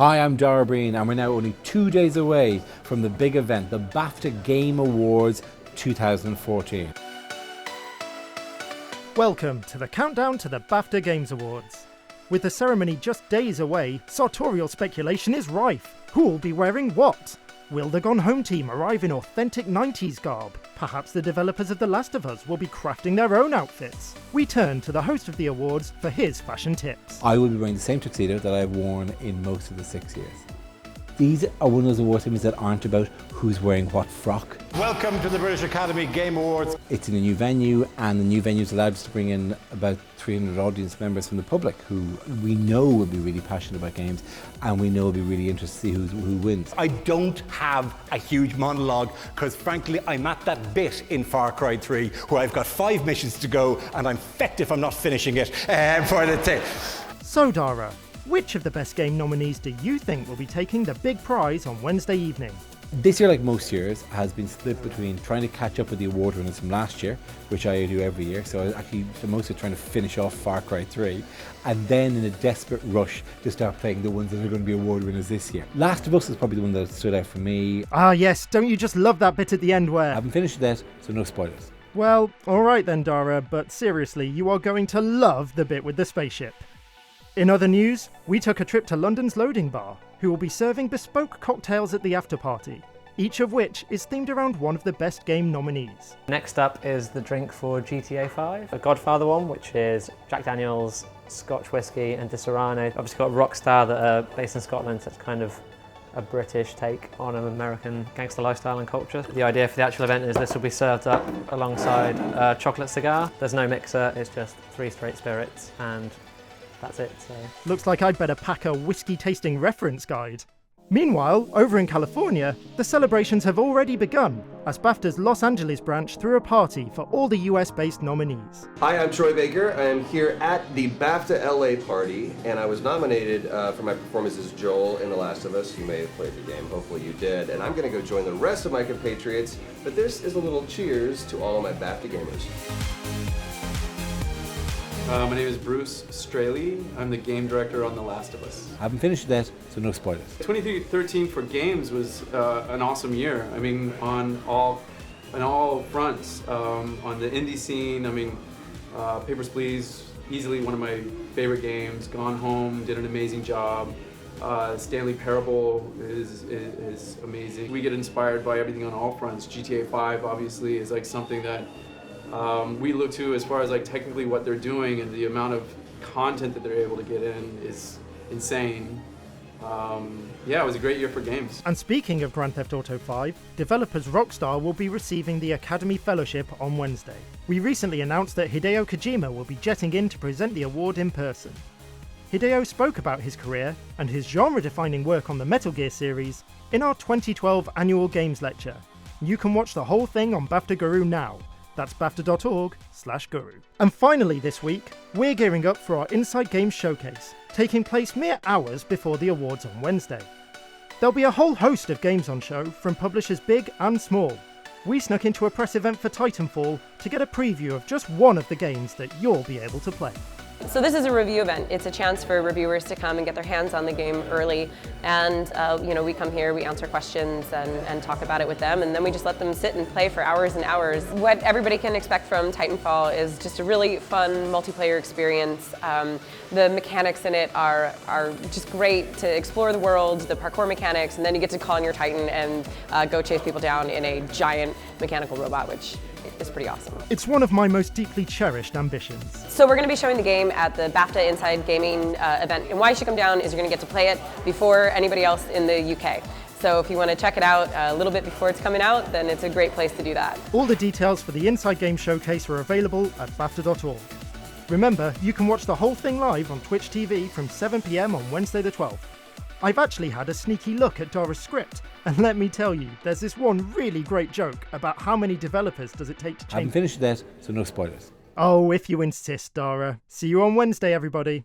Hi, I'm Dara O Briain, and we're now only 2 days away from the big event, the BAFTA Game Awards 2014. Welcome to the countdown to the BAFTA Games Awards. With the ceremony just days away, sartorial speculation is rife. Who will be wearing what? Will the Gone Home team arrive in authentic 90s garb? Perhaps the developers of The Last of Us will be crafting their own outfits. We turn to the host of the awards for his fashion tips. I will be wearing the same tuxedo that I've worn in most of the 6 years. These are one of those award ceremonies that aren't about who's wearing what frock. Welcome to the British Academy Game Awards. It's in a new venue, and the new venue's allowed us to bring in about 300 audience members from the public who we know will be really passionate about games, and we know will be really interested to see who wins. I don't have a huge monologue because frankly I'm at that bit in Far Cry 3 where I've got 5 missions to go and I'm fecked if I'm not finishing it for the day. So Dara, which of the best game nominees do you think will be taking the big prize on Wednesday evening? This year, like most years, has been split between trying to catch up with the award winners from last year, which I do every year, so I actually mostly trying to finish off Far Cry 3, and then in a desperate rush to start playing the ones that are going to be award winners this year. Last of Us is probably the one that stood out for me. Ah yes, don't you just love that bit at the end where... I haven't finished that, so no spoilers. Well, alright then Dara, but seriously, you are going to love the bit with the spaceship. In other news, we took a trip to London's Loading Bar, who will be serving bespoke cocktails at the after party, each of which is themed around one of the best game nominees. Next up is the drink for GTA 5, a Godfather one, which is Jack Daniels, Scotch Whisky and Disaronno. Obviously got Rockstar that are based in Scotland, so it's kind of a British take on an American gangster lifestyle and culture. The idea for the actual event is this will be served up alongside a chocolate cigar. There's no mixer, it's just 3 straight spirits and that's it. So. Looks like I'd better pack a whiskey tasting reference guide. Meanwhile, over in California, the celebrations have already begun as BAFTA's Los Angeles branch threw a party for all the US-based nominees. Hi, I'm Troy Baker. I am here at the BAFTA LA party, and I was nominated for my performance as Joel in The Last of Us. You may have played the game, hopefully you did, and I'm going to go join the rest of my compatriots, but this is a little cheers to all of my BAFTA gamers. My name is Bruce Straley. I'm the game director on The Last of Us. I haven't finished that, so no spoilers. 2013 for games was an awesome year. I mean, on all fronts. On the indie scene, I mean, Papers, Please, easily one of my favorite games. Gone Home did an amazing job. Stanley Parable is amazing. We get inspired by everything on all fronts. GTA 5 obviously is like something that we look to as far as like technically what they're doing, and the amount of content that they're able to get in is insane. Yeah, it was a great year for games. And speaking of Grand Theft Auto 5, developers Rockstar will be receiving the Academy Fellowship on Wednesday. We recently announced that Hideo Kojima will be jetting in to present the award in person. Hideo spoke about his career and his genre-defining work on the Metal Gear series in our 2012 annual Games Lecture. You can watch the whole thing on BAFTA Guru now. That's BAFTA.org/guru. And finally this week, we're gearing up for our Inside Games Showcase, taking place mere hours before the awards on Wednesday. There'll be a whole host of games on show from publishers big and small. We snuck into a press event for Titanfall to get a preview of just one of the games that you'll be able to play. So this is a review event. It's a chance for reviewers to come and get their hands on the game early, and we come here, we answer questions and talk about it with them, and then we just let them sit and play for hours and hours. What everybody can expect from Titanfall is just a really fun multiplayer experience. The mechanics in it are just great to explore the world, the parkour mechanics, and then you get to call in your Titan and go chase people down in a giant mechanical robot, which is pretty awesome. It's one of my most deeply cherished ambitions. So we're going to be showing the game at the BAFTA Inside Gaming event, and why you should come down is you're going to get to play it before anybody else in the UK. So if you want to check it out a little bit before it's coming out, then it's a great place to do that. All the details for the Inside Game Showcase are available at BAFTA.org. Remember, you can watch the whole thing live on Twitch TV from 7 PM on Wednesday the 12th. I've actually had a sneaky look at Dara's script, and let me tell you, there's this one really great joke about how many developers does it take to change. I haven't finished that, so no spoilers. Oh, if you insist, Dara. See you on Wednesday, everybody.